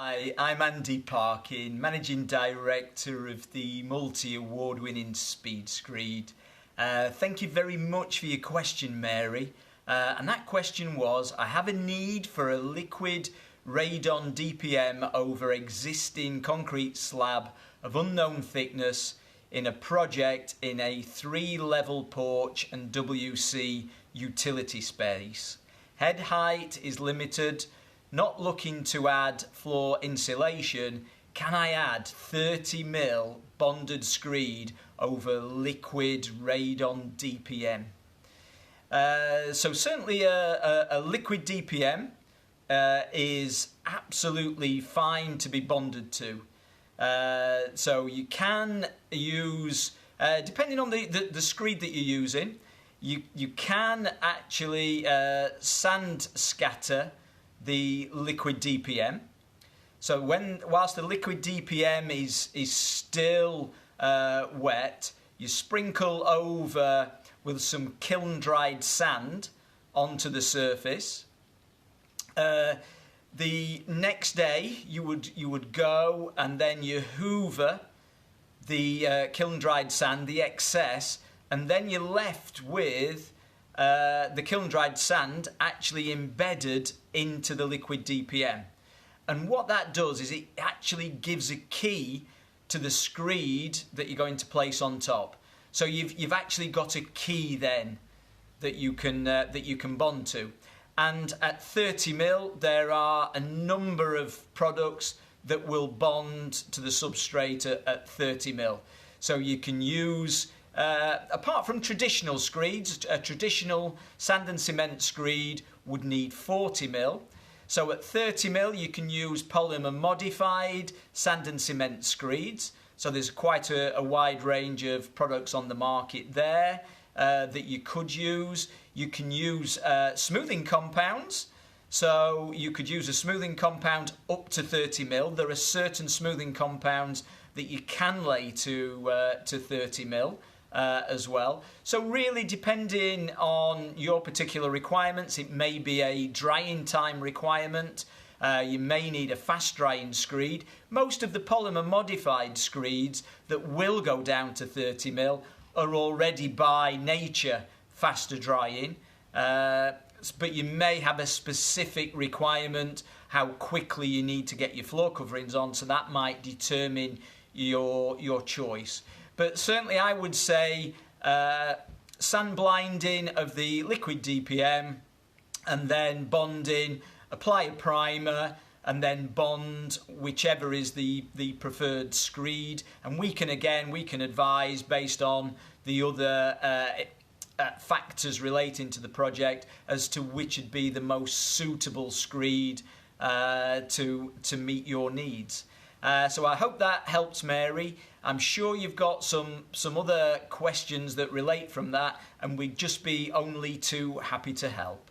Hi, I'm Andy Parkin, Managing Director of the multi-award-winning Speedscreed. Thank you very much for your question, Mary. And that question was, I have a need for a liquid radon DPM over existing concrete slab of unknown thickness in a project in a 3-level porch and WC utility space. Head height is limited. Not looking to add floor insulation, can I add 30mm bonded screed over liquid radon DPM? So certainly a liquid DPM is absolutely fine to be bonded to. So you can use, depending on the screed that you're using, you can actually sand scatter the liquid DPM. So whilst the liquid DPM is still wet, you sprinkle over with some kiln-dried sand onto the surface. The next day you would go and then you hoover the kiln-dried sand, the excess, and then you're left with the kiln-dried sand actually embedded into the liquid DPM. And what that does is it actually gives a key to the screed that you're going to place on top. So you've actually got a key then that you can bond to. And at 30mm there are a number of products that will bond to the substrate at 30mm. So you can use apart from traditional screeds, a traditional sand and cement screed would need 40mm. So at 30mm you can use polymer modified sand and cement screeds. So there's quite a wide range of products on the market there that you could use. You can use smoothing compounds. So you could use a smoothing compound up to 30mm. There are certain smoothing compounds that you can lay to 30mm. As well. So really depending on your particular requirements, it may be a drying time requirement. You may need a fast drying screed. Most of the polymer modified screeds that will go down to 30mm are already by nature faster drying. But you may have a specific requirement how quickly you need to get your floor coverings on, so that might determine your choice. But certainly I would say sand blinding of the liquid DPM and then bonding, apply a primer and then bond whichever is the preferred screed. And we can advise based on the other factors relating to the project as to which would be the most suitable screed to meet your needs. So I hope that helps, Mary. I'm sure you've got some other questions that relate from that, and we'd just be only too happy to help.